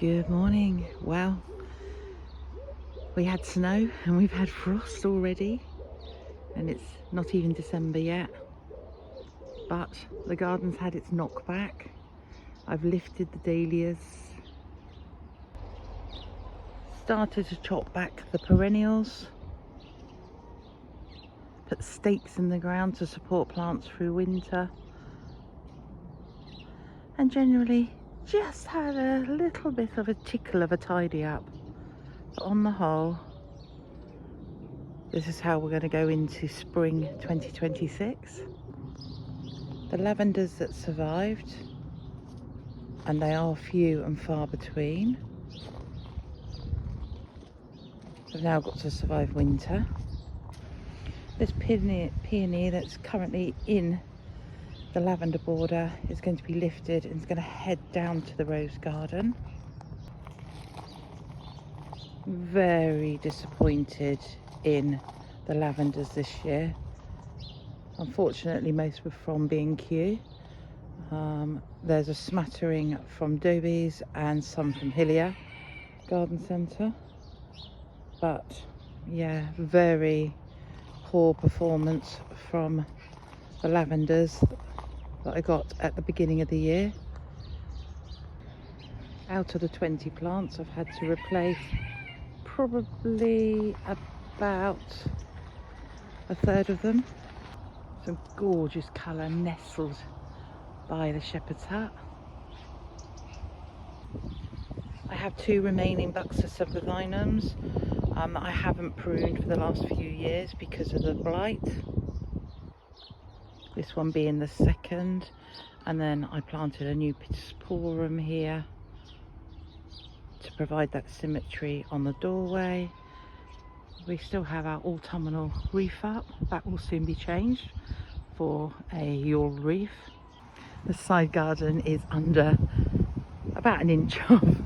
Good morning. Well, we had snow and we've had frost already, and it's not even December yet, but the garden's had its knockback. I've lifted the dahlias, started to chop back the perennials, put stakes in the ground to support plants through winter, and generally just had a little bit of a tickle of a tidy up. But on the whole, this is how we're going to go into spring 2026. The lavenders that survived, and they are few and far between, have now got to survive winter. This peony that's currently in the lavender border is going to be lifted and is going to head down to the rose garden. Very disappointed in the lavenders this year. Unfortunately, most were from B&Q. There's a smattering from Dobie's and some from Hillier Garden Centre. But yeah, very poor performance from the lavenders that I got at the beginning of the year. Out of the 20 plants, I've had to replace probably about a third of them. Some gorgeous colour nestled by the shepherd's hut. I have 2 remaining bucks of sublevynums that I haven't pruned for the last few years because of the blight. This one being the second, and then I planted a new pittosporum here to provide that symmetry on the doorway. We still have our autumnal reef up. That will soon be changed for a yawl reef. The side garden is under about an inch of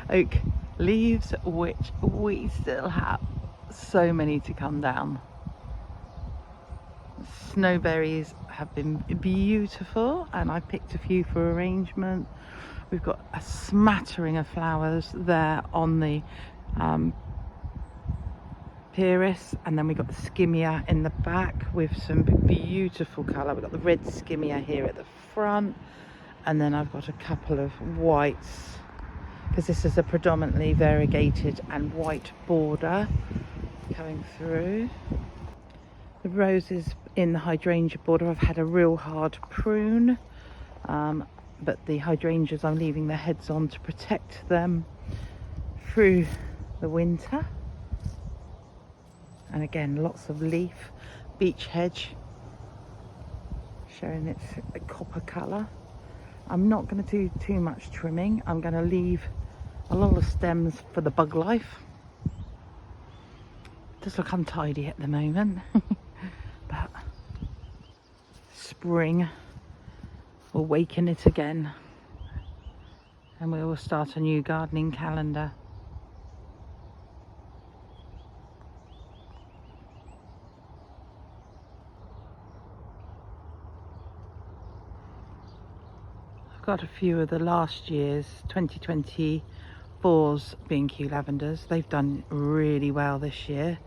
oak leaves, which we still have so many to come down. Snowberries have been beautiful, and I picked a few for arrangement. We've got a smattering of flowers there on the Pyrrhus, and then we've got the skimmia in the back with some beautiful colour. We've got the red skimmia here at the front, and then I've got a couple of whites, because this is a predominantly variegated and white border coming through. The roses in the hydrangea border, I've had a real hard prune, but the hydrangeas I'm leaving their heads on to protect them through the winter. And again, lots of leaf. Beech hedge showing its copper colour. I'm not going to do too much trimming. I'm going to leave a lot of stems for the bug life. It does look untidy at the moment, but spring will waken it again, and we will start a new gardening calendar. Got a few of the last year's 2024's B&Q lavenders. They've done really well this year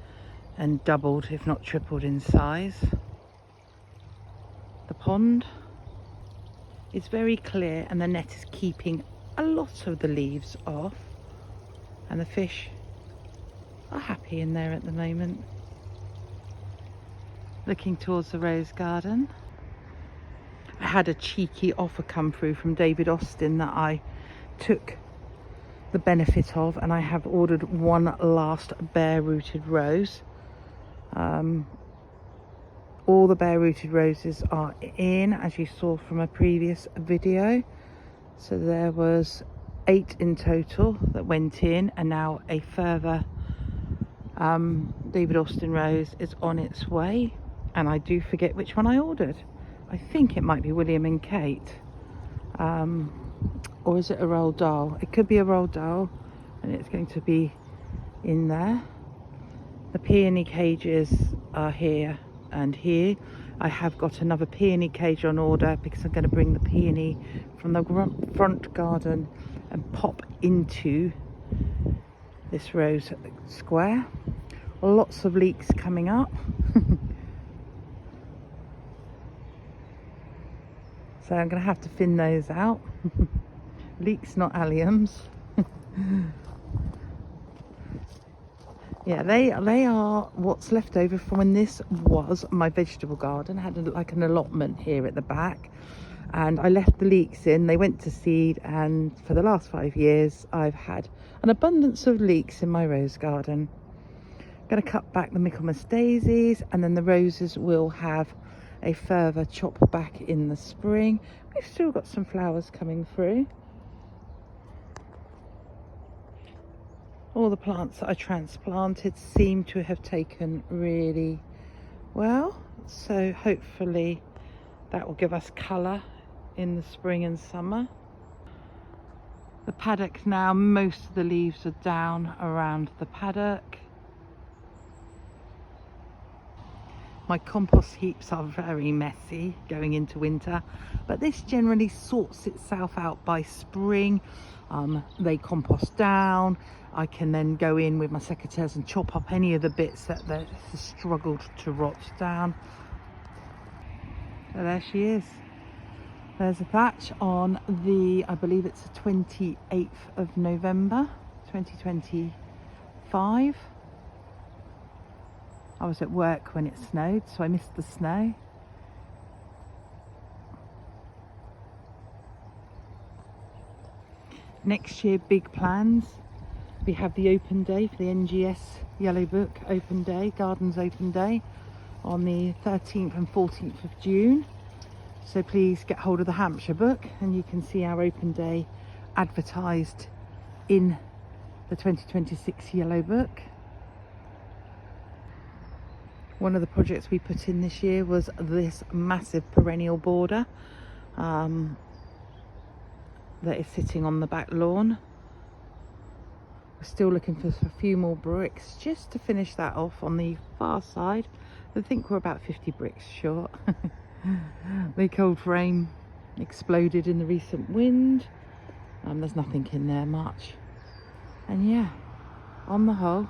and doubled, if not tripled, in size. The pond is very clear, and the net is keeping a lot of the leaves off, and the fish are happy in there at the moment. Looking towards the rose garden, I had a cheeky offer come through from David Austin that I took the benefit of, and I have ordered one last bare-rooted rose. All the bare-rooted roses are in, as you saw from a previous video. So there was 8 in total that went in, and now a further David Austin rose is on its way. And I do forget which one I ordered. I think it might be William and Kate, or is it a Roald Dahl? It could be a Roald Dahl, and it's going to be in there. The peony cages are here and here. I have got another peony cage on order because I'm going to bring the peony from the front garden and pop into this rose square. Lots of leeks coming up. So I'm going to have to thin those out. Leeks, not alliums. Yeah, they are what's left over from when this was my vegetable garden. I had like an allotment here at the back, and I left the leeks in. They went to seed, and for the last 5 years I've had an abundance of leeks in my rose garden. I'm going to cut back the Michaelmas daisies, and then the roses will have a further chop back in the spring. We've still got some flowers coming through. All the plants that I transplanted seem to have taken really well, so hopefully that will give us colour in the spring and summer. The paddock now, most of the leaves are down around the paddock. My compost heaps are very messy going into winter, but this generally sorts itself out by spring. They compost down. I can then go in with my secateurs and chop up any of the bits that have struggled to rot down. So there she is. There's a thatch on the, I believe it's the 28th of November 2025. I was at work when it snowed, so I missed the snow. Next year, big plans. We have the open day for the NGS Yellow Book open day, Gardens open day, on the 13th and 14th of June. So please get hold of the Hampshire book, and you can see our open day advertised in the 2026 Yellow Book. One of the projects we put in this year was this massive perennial border that is sitting on the back lawn. We're still looking for a few more bricks just to finish that off on the far side. I think we're about 50 bricks short. The cold frame exploded in the recent wind. There's nothing in there much. And yeah, on the whole,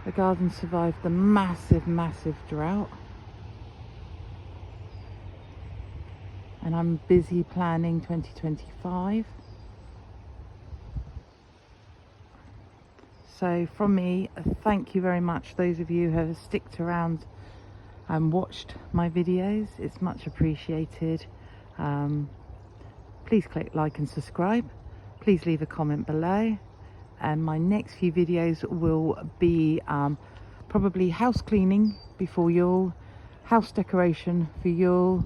the garden survived the massive drought, and I'm busy planning 2025. So from me, thank you very much, those of you who have sticked around and watched my videos. It's much appreciated. Please click like and subscribe. Please leave a comment below. And my next few videos will be probably house cleaning before Yule, house decoration for Yule,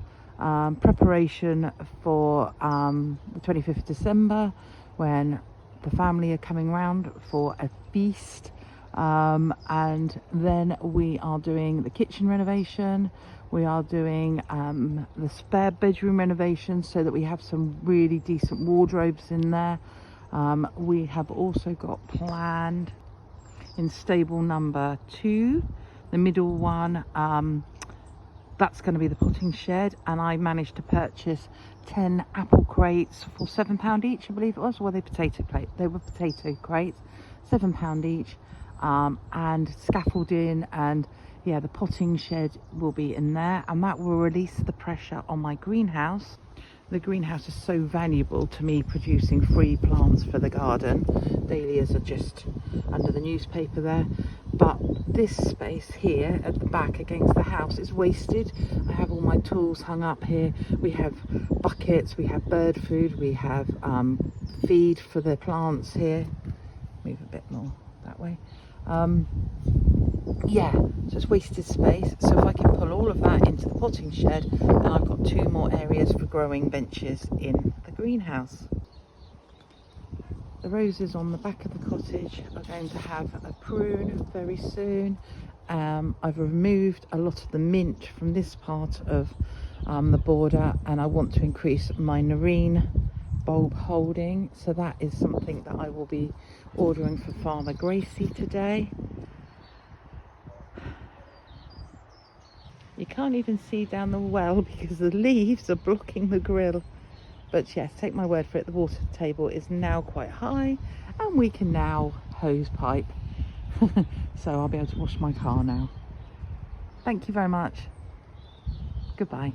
preparation for the 25th of December, when the family are coming round for a feast, and then we are doing the kitchen renovation. We are doing the spare bedroom renovation so that we have some really decent wardrobes in there. We have also got planned in stable number 2, the middle one, that's going to be the potting shed, and I managed to purchase 10 apple crates for £7 each, I believe it was. Or were they potato crates? They were potato crates, £7 each, and scaffolding, and yeah, the potting shed will be in there, and that will release the pressure on my greenhouse. The greenhouse is so valuable to me, producing free plants for the garden. Dahlias are just under the newspaper there, but this space here at the back against the house is wasted. I have all my tools hung up here. We have buckets, we have bird food, we have feed for the plants here. Move a bit more that way. Yeah, so it's wasted space. So if I can pull all of that into the potting shed, then I've got 2 more areas for growing benches in the greenhouse. The roses on the back of the cottage are going to have a prune very soon. I've removed a lot of the mint from this part of the border, and I want to increase my nerine bulb holding, so that is something that I will be ordering for Farmer Gracie today. You can't even see down the well because the leaves are blocking the grill. But yes, take my word for it, the water table is now quite high and we can now hose pipe. So I'll be able to wash my car now. Thank you very much. Goodbye.